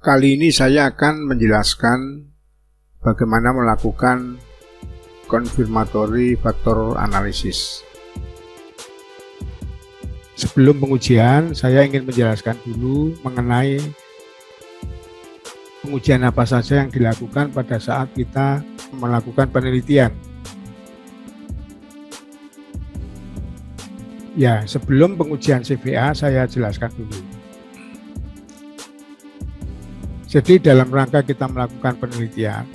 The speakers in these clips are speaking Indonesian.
Kali ini saya akan menjelaskan bagaimana melakukan confirmatory factor analysis. Sebelum pengujian, saya ingin menjelaskan dulu mengenai pengujian apa saja yang dilakukan pada saat kita melakukan penelitian. Ya, sebelum pengujian CVA saya jelaskan dulu. Jadi dalam rangka kita melakukan penelitian,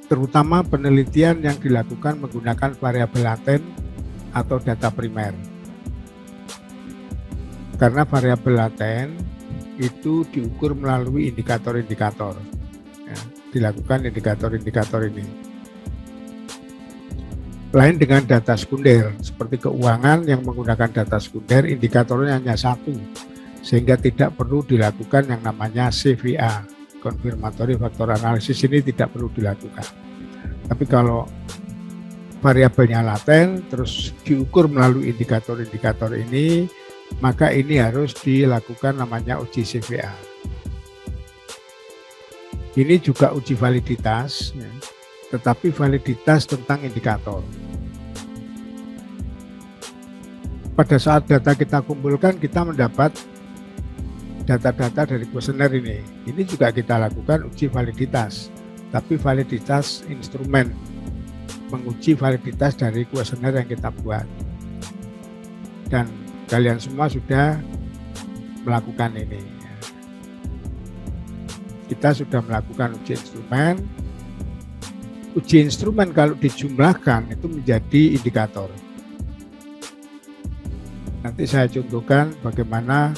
terutama penelitian yang dilakukan menggunakan variabel laten atau data primer. Karena variabel laten itu diukur melalui indikator-indikator. Ya, dilakukan indikator-indikator ini. Lain dengan data sekunder, seperti keuangan yang menggunakan data sekunder, indikatornya hanya satu, sehingga tidak perlu dilakukan yang namanya CVA, confirmatory factor analysis ini tidak perlu dilakukan. Tapi kalau variabelnya laten, terus diukur melalui indikator-indikator ini, maka ini harus dilakukan namanya uji CVA. Ini juga uji validitas, ya, tetapi validitas tentang indikator. Pada saat data kita kumpulkan, kita mendapat data-data dari kuesioner ini. Ini juga kita lakukan uji validitas, tapi validitas instrumen, menguji validitas dari kuesioner yang kita buat. Dan kalian semua sudah melakukan ini. Kita sudah melakukan uji instrumen. Uji instrumen kalau dijumlahkan itu menjadi indikator. Nanti saya contohkan bagaimana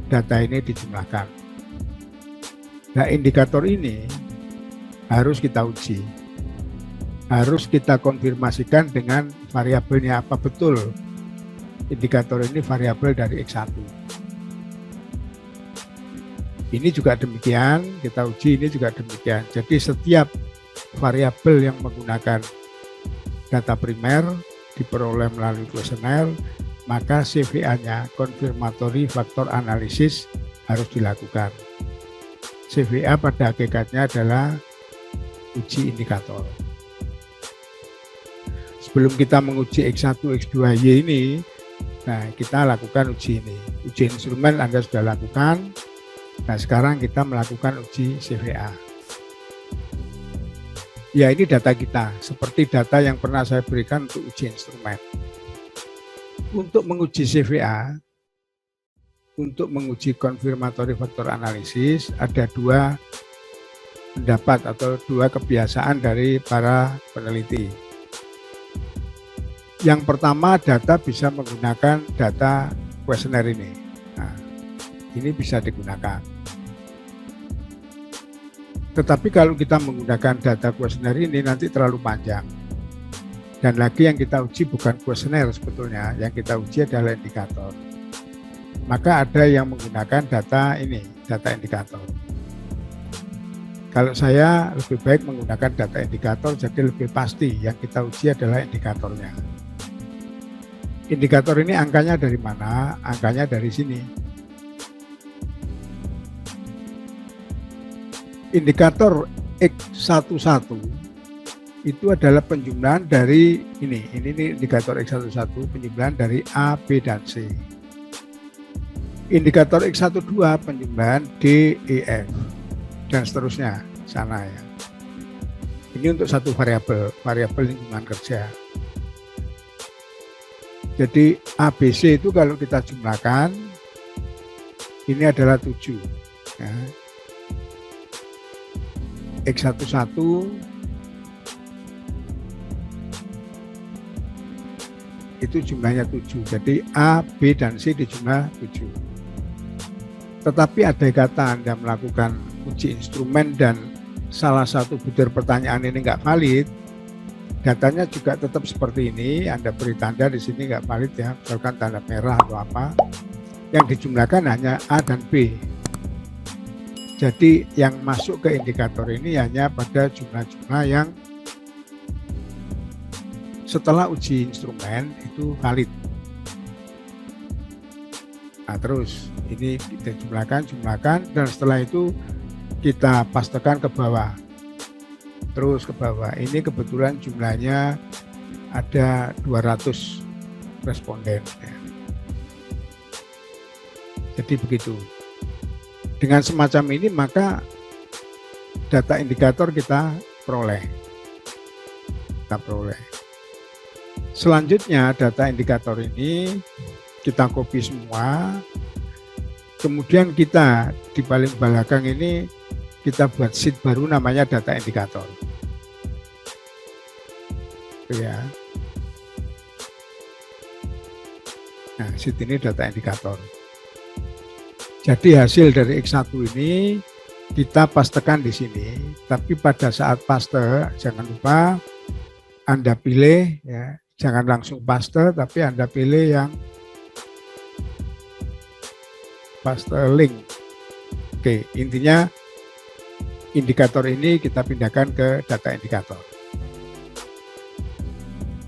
data ini dijumlahkan. Nah, indikator ini harus kita uji. Harus kita konfirmasikan dengan variabelnya apa betul. Indikator ini variabel dari X1. Ini juga demikian, kita uji ini juga demikian. Jadi setiap variabel yang menggunakan data primer diperoleh melalui kuesioner, maka CVA-nya, confirmatory factor analysis, harus dilakukan. CVA pada hakikatnya adalah uji indikator. Sebelum kita menguji X1, X2, Y ini, nah kita lakukan uji ini. Uji instrumen Anda sudah lakukan, nah sekarang kita melakukan uji CVA. Ya, ini data kita, seperti data yang pernah saya berikan untuk uji instrumen. Untuk menguji CVA, untuk menguji confirmatory factor analysis, ada dua pendapat atau dua kebiasaan dari para peneliti. Yang pertama, data bisa menggunakan data kuesioner ini. Nah, ini bisa digunakan. Tetapi kalau kita menggunakan data kuesioner ini nanti terlalu panjang. Dan lagi yang kita uji bukan kuesioner sebetulnya, yang kita uji adalah indikator. Maka ada yang menggunakan data ini, data indikator. Kalau saya lebih baik menggunakan data indikator, jadi lebih pasti yang kita uji adalah indikatornya. Indikator ini angkanya dari mana? Angkanya dari sini. Indikator X11 itu adalah penjumlahan dari ini indikator X11, penjumlahan dari A, B, dan C. Indikator X12 penjumlahan D, E, F, dan seterusnya sana ya. Ini untuk satu variabel lingkungan kerja. Jadi A, B, C itu kalau kita jumlahkan, ini adalah 7. Ya. X11 itu jumlahnya 7. Jadi A, B, dan C dijumlah 7. Tetapi ada kata Anda melakukan uji instrumen dan salah satu butir pertanyaan ini nggak valid, datanya juga tetap seperti ini. Anda beri tanda di sini nggak valid ya, misalkan tanda merah atau apa. Yang dijumlahkan hanya A dan B. Jadi yang masuk ke indikator ini hanya pada jumlah-jumlah yang setelah uji instrumen itu valid. Nah, terus ini kita jumlahkan, dan setelah itu kita pastekan ke bawah. Terus ke bawah. Ini kebetulan jumlahnya ada 200 responden. Jadi begitu. Dengan semacam ini maka data indikator kita peroleh. Selanjutnya data indikator ini kita copy semua. Kemudian kita di paling belakang ini kita buat sheet baru namanya data indikator. Ya. Nah, sheet ini data indikator. Jadi hasil dari X1 ini kita pastekan di sini. Tapi pada saat paste jangan lupa Anda pilih ya, jangan langsung paste tapi Anda pilih yang paste link. Oke, intinya indikator ini kita pindahkan ke data indikator.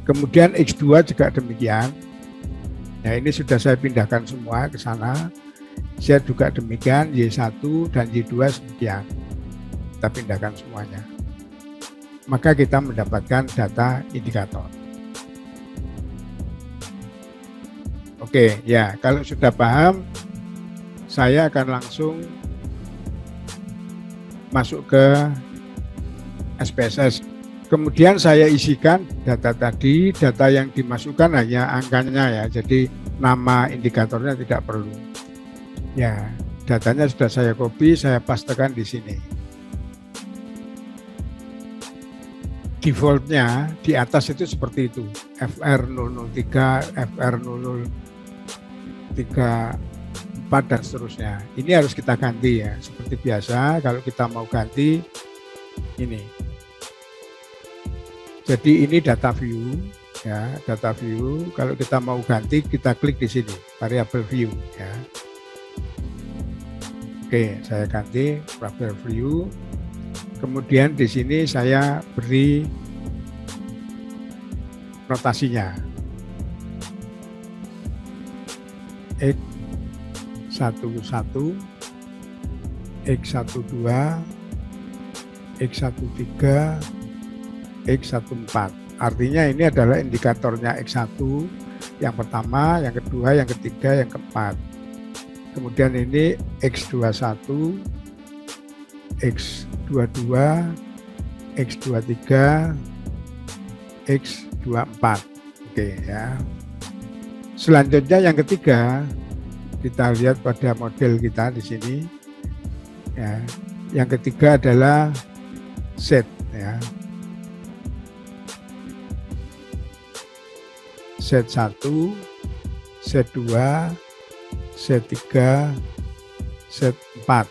Kemudian X2 juga demikian. Nah, ini sudah saya pindahkan semua ke sana. Z juga demikian, Y1 dan Y2 demikian. Kita pindahkan semuanya. Maka kita mendapatkan data indikator. Oke, ya, kalau sudah paham, saya akan langsung masuk ke SPSS. Kemudian saya isikan data tadi, data yang dimasukkan hanya angkanya ya, jadi nama indikatornya tidak perlu. Ya, datanya sudah saya copy, saya pastekan di sini. Defaultnya di atas itu seperti itu, FR003, FR034 dan seterusnya. Ini harus kita ganti ya, seperti biasa kalau kita mau ganti ini. Jadi ini data view ya, data view. Kalau kita mau ganti kita klik di sini, variable view ya. Oke, saya ganti variable view. Kemudian di sini saya beri notasinya. X11, X12, X13, X14. Artinya ini adalah indikatornya X1 yang pertama, yang kedua, yang ketiga, yang keempat. Kemudian ini X21, X22, X23, X24. Oke ya. Selanjutnya yang ketiga, kita lihat pada model kita di sini. Ya. Yang ketiga adalah set ya. Set 1, set 2, set 3, set 4.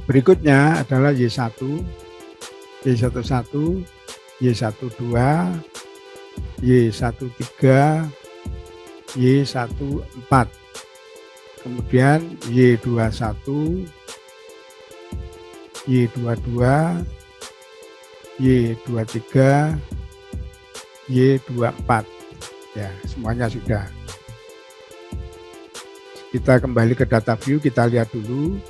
Berikutnya adalah Y1, Y11, Y12, Y13, Y14. Kemudian Y21, Y22, Y23, Y24. Ya, semuanya sudah. Kita kembali ke data view, kita lihat dulu.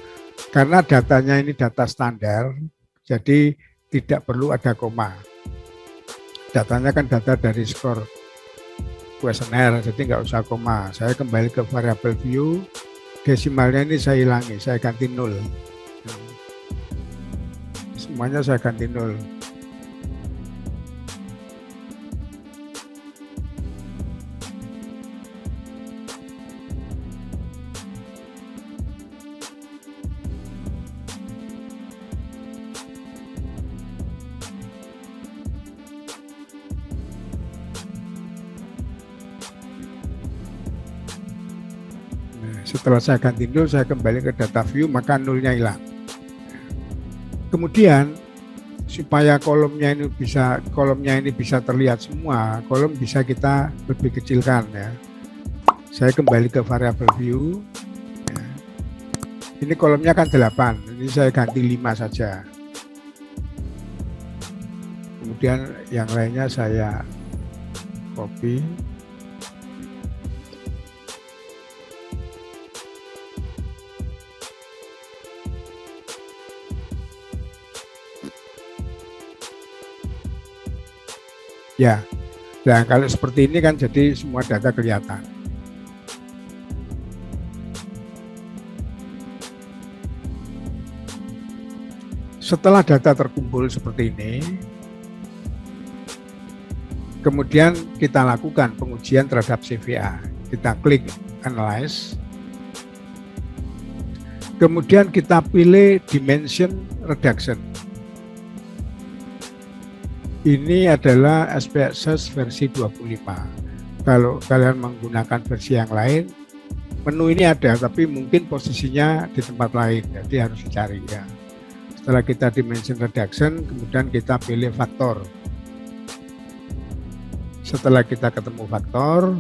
Karena datanya ini data standar, jadi tidak perlu ada koma. Datanya kan data dari skor kuesioner, jadi nggak usah koma. Saya kembali ke variable view, desimalnya ini saya hilangi, saya ganti 0. Semuanya saya ganti 0. Setelah saya ganti 0, saya kembali ke data view, maka 0-nya hilang. Kemudian supaya kolomnya ini bisa terlihat semua, kolom bisa kita lebih kecilkan ya. Saya kembali ke variable view. Ya. Ini kolomnya kan 8, ini saya ganti 5 saja. Kemudian yang lainnya saya copy. Ya, nah kalau seperti ini kan jadi semua data kelihatan. Setelah data terkumpul seperti ini, kemudian kita lakukan pengujian terhadap CVA. Kita klik Analyze. Kemudian kita pilih Dimension Reduction. Ini adalah SPSS versi 25. Kalau kalian menggunakan versi yang lain, menu ini ada, tapi mungkin posisinya di tempat lain, jadi harus dicari ya. Setelah kita Dimension Reduction, kemudian kita pilih faktor. Setelah kita ketemu faktor,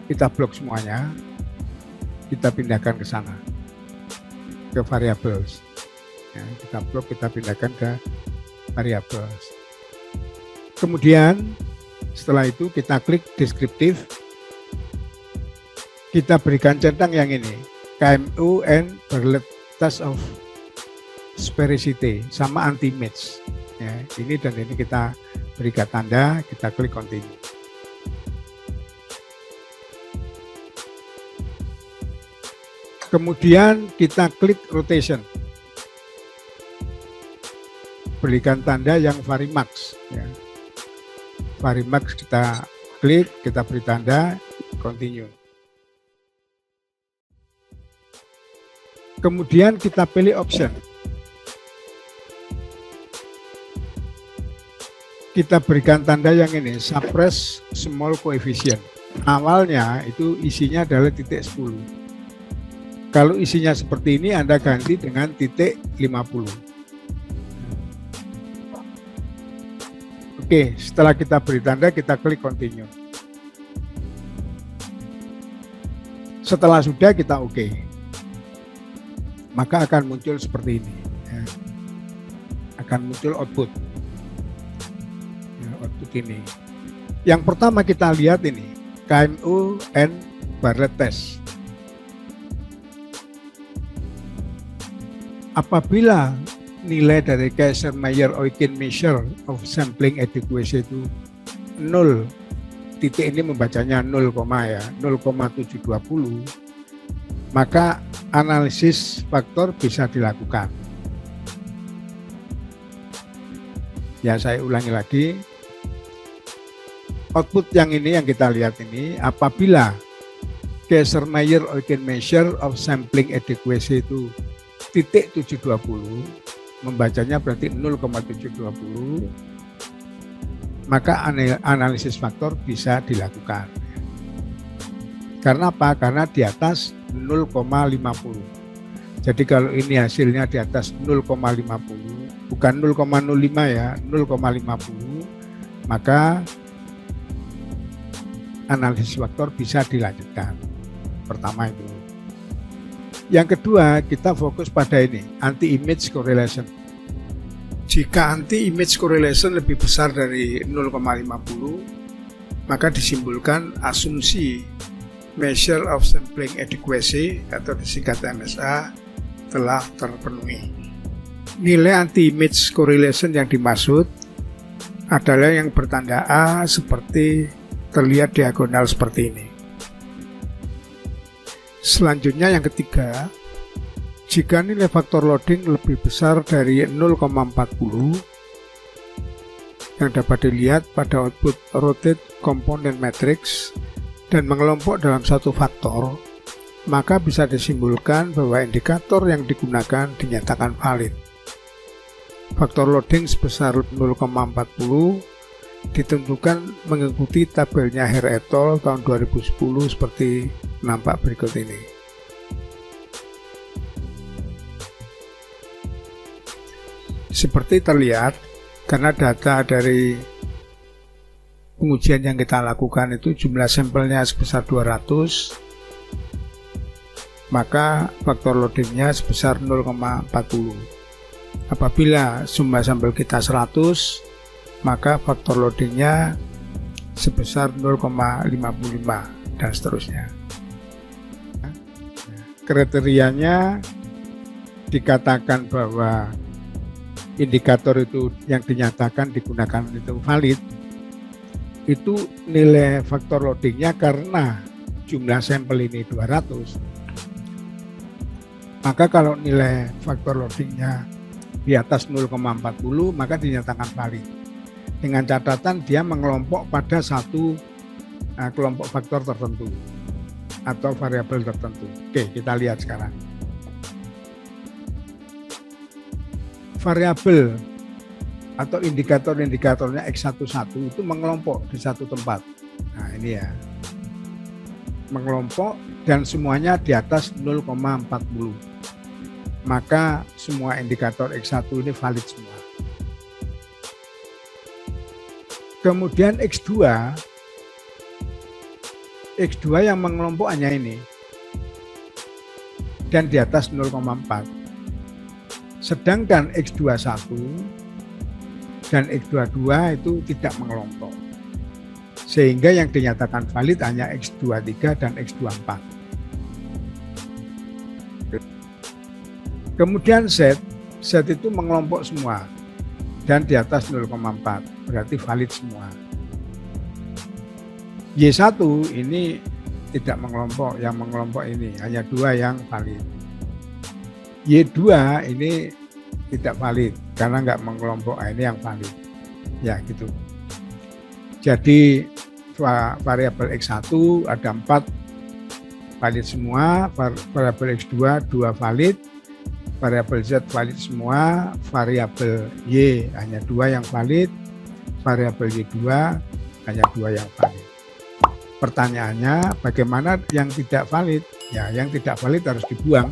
kita blok semuanya, kita pindahkan ke sana, ke variables. Ya, kita blok, kita pindahkan ke variables. Kemudian setelah itu kita klik deskriptif, kita berikan centang yang ini, KMU and Bartlett Test of Sphericity sama anti-image. Ya, ini dan ini kita berikan tanda, kita klik continue. Kemudian kita klik rotation. Berikan tanda yang Varimax. Ya. Varimax kita klik, kita beri tanda, continue. Kemudian kita pilih option. Kita berikan tanda yang ini, suppress small coefficient. Awalnya itu isinya adalah titik 10. Kalau isinya seperti ini, Anda ganti dengan titik 50. Oke, setelah kita beri tanda, kita klik continue. Setelah sudah, kita oke. Maka akan muncul seperti ini. Ya. Akan muncul output. Ya, output ini. Yang pertama kita lihat ini, KMU and Bartlett Test. Apabila nilai dari Kaiser-Meyer-Oiken measure of sampling adequacy itu 0, titik ini membacanya 0, ya, 0,720, maka analisis faktor bisa dilakukan. Ya, saya ulangi lagi. Output yang ini yang kita lihat ini, apabila Kaiser-Meyer-Oiken measure of sampling adequacy itu titik 720, membacanya berarti 0,720, maka analisis faktor bisa dilakukan. Karena apa? Karena di atas 0,50. Jadi kalau ini hasilnya di atas 0,50, bukan 0,05 ya, 0,50, maka analisis faktor bisa dilanjutkan. Pertama itu. Yang kedua, kita fokus pada ini, anti-image correlation. Jika anti-image correlation lebih besar dari 0,50, maka disimpulkan asumsi measure of sampling adequacy atau disingkat MSA telah terpenuhi. Nilai anti-image correlation yang dimaksud adalah yang bertanda A seperti terlihat diagonal seperti ini. Selanjutnya yang ketiga, jika nilai faktor loading lebih besar dari 0,40 yang dapat dilihat pada output rotate component matrix dan mengelompok dalam satu faktor, maka bisa disimpulkan bahwa indikator yang digunakan dinyatakan valid. Faktor loading sebesar 0,40 ditentukan mengikuti tabelnya Herr et al. Tahun 2010 seperti nampak berikut ini. Seperti terlihat, karena data dari pengujian yang kita lakukan itu jumlah sampelnya sebesar 200, maka faktor loadingnya sebesar 0,40. Apabila jumlah sampel kita 100, maka faktor loadingnya sebesar 0,55 dan seterusnya. Kriterianya dikatakan bahwa indikator itu yang dinyatakan digunakan itu valid, itu nilai faktor loadingnya karena jumlah sampel ini 200, maka kalau nilai faktor loadingnya di atas 0,40 maka dinyatakan valid. Dengan catatan dia mengelompok pada satu kelompok faktor tertentu atau variabel tertentu. Oke, kita lihat sekarang. Variabel atau indikator-indikatornya X11 itu mengelompok di satu tempat. Nah ini ya, mengelompok dan semuanya di atas 0,40. Maka semua indikator X1 ini valid semua. Kemudian X2 yang mengelompok hanya ini dan di atas 0,4. Sedangkan X21 dan X22 itu tidak mengelompok. Sehingga yang dinyatakan valid hanya X23 dan X24. Kemudian Z itu mengelompok semua dan di atas 0,4, berarti valid semua. Y1 ini tidak mengelompok, yang mengelompok ini hanya 2 yang valid. Y2 ini tidak valid karena nggak mengelompok, ini yang valid. Ya gitu. Jadi variabel X1 ada 4 valid semua, variabel X2 2 valid, variabel Z valid semua, variabel Y hanya 2 yang valid, variabel Y2 hanya 2 yang valid. Pertanyaannya, bagaimana yang tidak valid? Ya, yang tidak valid harus dibuang.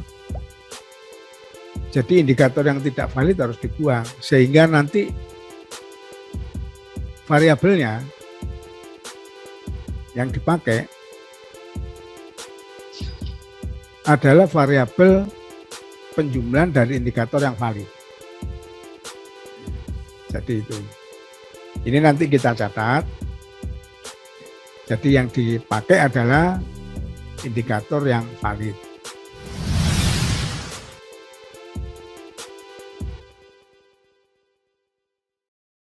Jadi indikator yang tidak valid harus dibuang, sehingga nanti variabelnya yang dipakai adalah variabel penjumlahan dari indikator yang valid. Jadi itu. Ini nanti kita catat. Jadi yang dipakai adalah indikator yang valid.